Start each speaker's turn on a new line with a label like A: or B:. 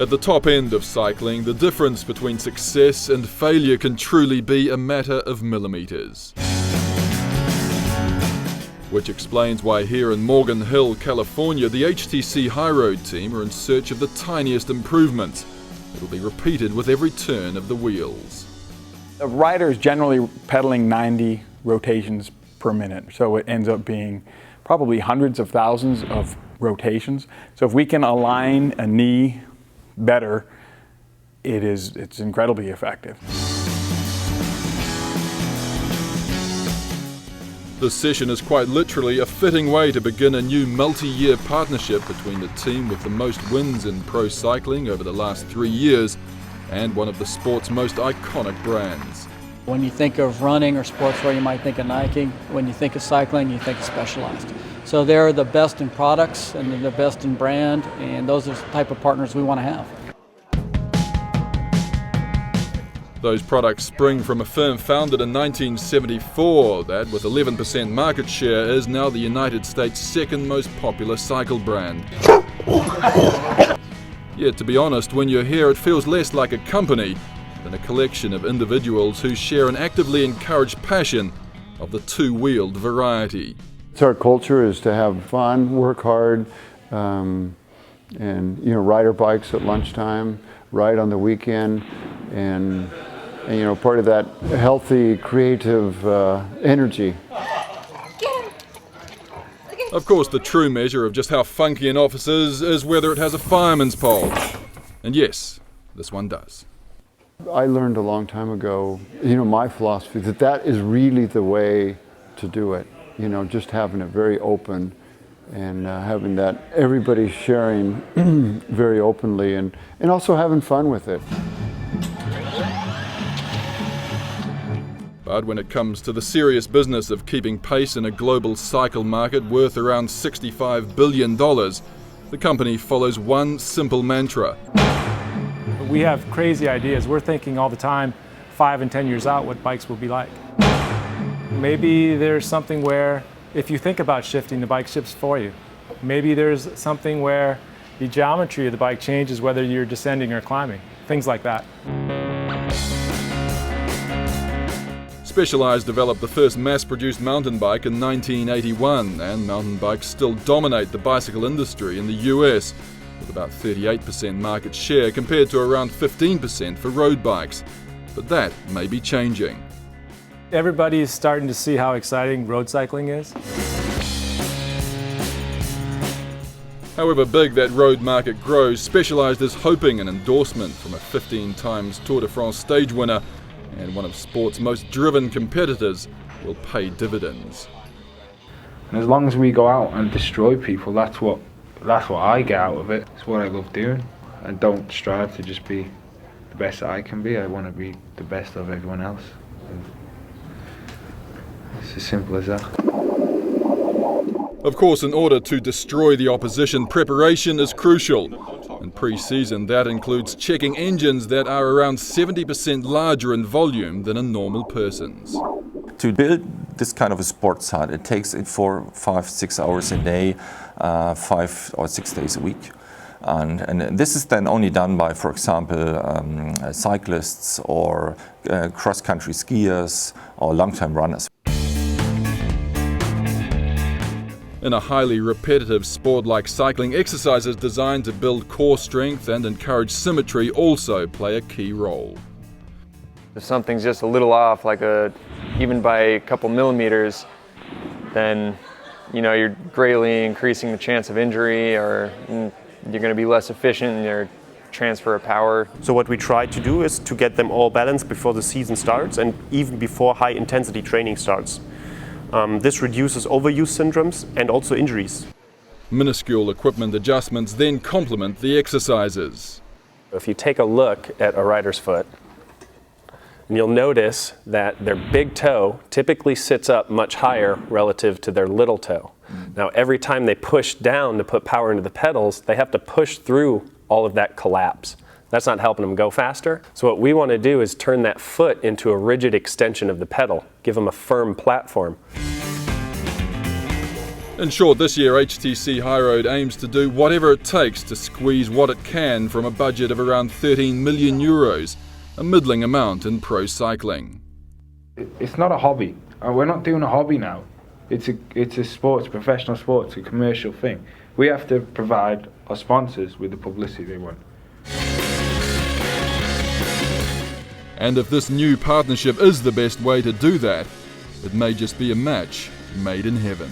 A: At the top end of cycling, the difference between success and failure can truly be a matter of millimeters. Which explains why here in Morgan Hill, California, the HTC High Road team are in search of the tiniest improvements. It'll be repeated with every turn of the wheels.
B: The rider is generally pedaling 90 rotations per minute, so it ends up being probably hundreds of thousands of rotations. So if we can align a knee better, it's incredibly effective.
A: This session is quite literally a fitting way to begin a new multi-year partnership between the team with the most wins in pro cycling over the last 3 years and one of the sport's most iconic brands.
C: When you think of running or sportswear, you might think of Nike. When you think of cycling, you think of Specialized. So they're the best in products and they're the best in brand, and those are the type of partners we want to have.
A: Those products spring from a firm founded in 1974 that, with 11% market share, is now the United States' second most popular cycle brand. Yet, to be honest, when you're here, it feels less like a company than a collection of individuals who share an actively encouraged passion of the two-wheeled variety.
D: So our culture is to have fun, work hard, and ride our bikes at lunchtime, ride on the weekend, and part of that healthy, creative energy.
A: Of course, the true measure of just how funky an office is whether it has a fireman's pole. And yes, this one does.
D: I learned a long time ago, my philosophy, that is really the way to do it. Just having it very open and having that everybody sharing very openly and also having fun with it.
A: But when it comes to the serious business of keeping pace in a global cycle market worth around $65 billion, the company follows one simple mantra.
E: We have crazy ideas. We're thinking all the time, 5 and 10 years out, what bikes will be like. Maybe there's something where if you think about shifting, the bike shifts for you. Maybe there's something where the geometry of the bike changes whether you're descending or climbing. Things like that.
A: Specialized developed the first mass-produced mountain bike in 1981, and mountain bikes still dominate the bicycle industry in the US, with about 38% market share compared to around 15% for road bikes. But that may be changing.
E: Everybody is starting to see how exciting road cycling is.
A: However big that road market grows, Specialized is hoping an endorsement from a 15 times Tour de France stage winner and one of sport's most driven competitors will pay dividends.
F: And as long as we go out and destroy people, that's what I get out of it. It's what I love doing. I don't strive to just be the best that I can be. I want to be the best of everyone else. It's as simple as that.
A: Of course, in order to destroy the opposition, preparation is crucial. In pre-season, that includes checking engines that are around 70% larger in volume than a normal person's.
G: To build this kind of a sports hut, it takes 4, 5, 6 hours a day, 5 or 6 days a week. And this is then only done by, for example, cyclists or cross-country skiers or long-term runners.
A: In a highly repetitive sport like cycling, exercises designed to build core strength and encourage symmetry also play a key role.
H: If something's just a little off, even by a couple millimeters, then you're greatly increasing the chance of injury, or you're going to be less efficient in your transfer of power.
I: So what we try to do is to get them all balanced before the season starts and even before high intensity training starts. This reduces overuse syndromes and also injuries.
A: Minuscule equipment adjustments then complement the exercises.
J: If you take a look at a rider's foot, you'll notice that their big toe typically sits up much higher relative to their little toe. Now, every time they push down to put power into the pedals, they have to push through all of that collapse. That's not helping them go faster. So what we want to do is turn that foot into a rigid extension of the pedal, give them a firm platform.
A: In short, this year HTC High Road aims to do whatever it takes to squeeze what it can from a budget of around 13 million euros, a middling amount in pro cycling.
F: It's not a hobby. We're not doing a hobby now. It's a sports, professional sports, a commercial thing. We have to provide our sponsors with the publicity they want.
A: And if this new partnership is the best way to do that, it may just be a match made in heaven.